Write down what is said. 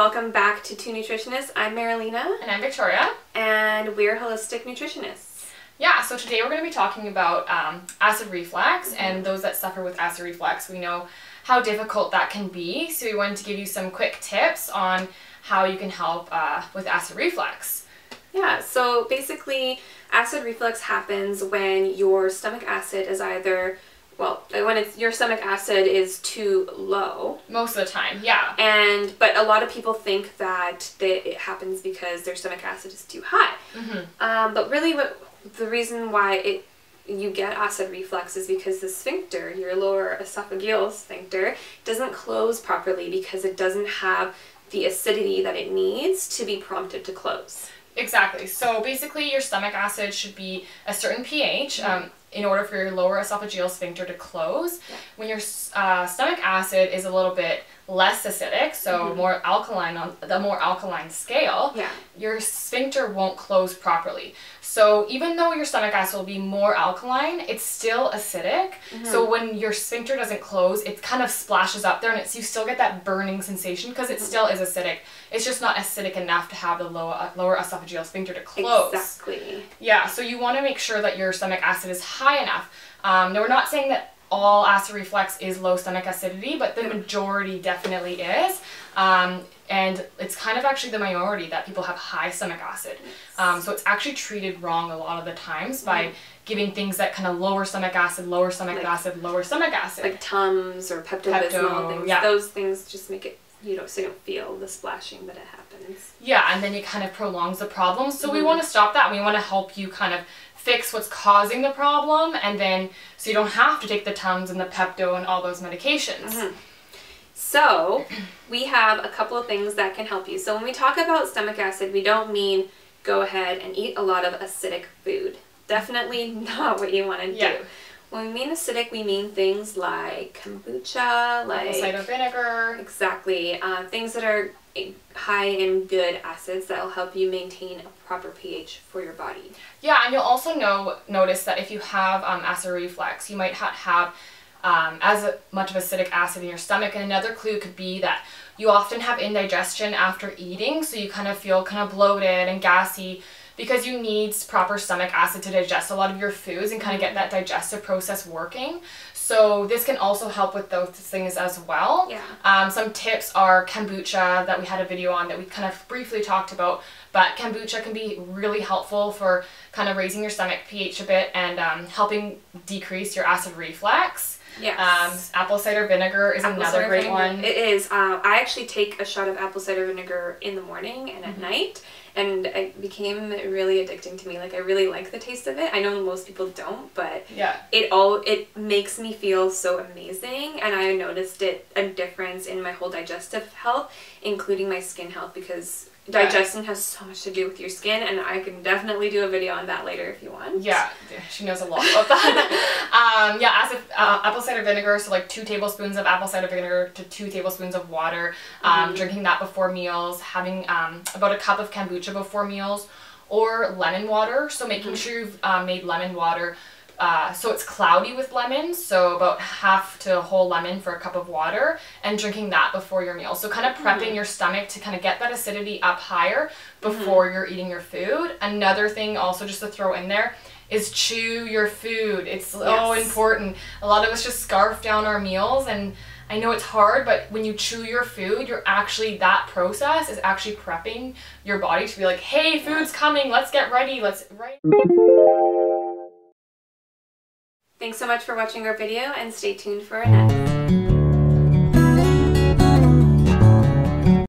welcome back to Two Nutritionists. I'm Marilena. And I'm Victoria. And we're holistic nutritionists. Yeah, so today we're going to be talking about acid reflux, and those that suffer with acid reflux. We know how difficult that can be, so we wanted to give you some quick tips on how you can help with acid reflux. Yeah, so basically acid reflux happens when your stomach acid is either, when your stomach acid is too low. Most of the time, yeah. But a lot of people think that it happens because their stomach acid is too high. But really the reason why you get acid reflux is because the sphincter, your lower esophageal sphincter, doesn't close properly because it doesn't have the acidity that it needs to be prompted to close. Exactly. So basically your stomach acid should be a certain pH in order for your lower esophageal sphincter to close. Yeah. When your stomach acid is a little bit less acidic, so more alkaline on the more alkaline scale, your sphincter won't close properly. So even though your stomach acid will be more alkaline, it's still acidic. So when your sphincter doesn't close, it kind of splashes up there, and you still get that burning sensation because it still is acidic. It's just not acidic enough to have the lower esophageal sphincter to close. Exactly. Yeah, so you want to make sure that your stomach acid is high enough. Now, we're not saying that all acid reflux is low stomach acidity, but the majority definitely is. And it's kind of actually the minority that people have high stomach acid. So it's actually treated wrong a lot of the times by giving things that kind of lower stomach acid, lower stomach acid, lower stomach acid. Like Tums or Pepto-Bismol things. Yeah. Those things just make it, so you don't feel the splashing that it happens. Yeah, and then it kind of prolongs the problem. So we want to stop that. We want to help you kind of fix what's causing the problem, and then so you don't have to take the Tums and the Pepto and all those medications. So we have a couple of things that can help you. So when we talk about stomach acid, we don't mean go ahead and eat a lot of acidic food. Definitely not what you want to do. When we mean acidic, we mean things like kombucha, like apple cider vinegar. Exactly. Things that are high in good acids that will help you maintain a proper pH for your body. Yeah, and you'll also notice that if you have acid reflux, you might have as much of acidic acid in your stomach. And another clue could be that you often have indigestion after eating, so you kind of feel kind of bloated and gassy because you need proper stomach acid to digest a lot of your foods and kind of get that digestive process working. So this can also help with those things as well. Yeah. Some tips are kombucha that we had a video on that we kind of briefly talked about, but kombucha can be really helpful for kind of raising your stomach pH a bit and helping decrease your acid reflux. Yes. Apple cider vinegar is another great one. It is. I actually take a shot of apple cider vinegar in the morning and at night, and it became really addicting to me. Like, I really like the taste of it. I know most people don't, but it makes me feel so amazing, and I noticed a difference in my whole digestive health, including my skin health, because digestion has so much to do with your skin, and I can definitely do a video on that later if you want. Yeah, she knows a lot about that. Apple cider vinegar, so like 2 tablespoons of apple cider vinegar to 2 tablespoons of water, drinking that before meals, having about a cup of kombucha before meals, or lemon water, so making sure you've made lemon water so it's cloudy with lemons, so about half to a whole lemon for a cup of water, and drinking that before your meal. So kind of prepping your stomach to kind of get that acidity up higher before you're eating your food. Another thing also just to throw in there is chew your food. It's so important. A lot of us just scarf down our meals, and I know it's hard, but when you chew your food, that process is actually prepping your body to be like, hey, food's coming, let's get ready, Thanks so much for watching our video, and stay tuned for our next.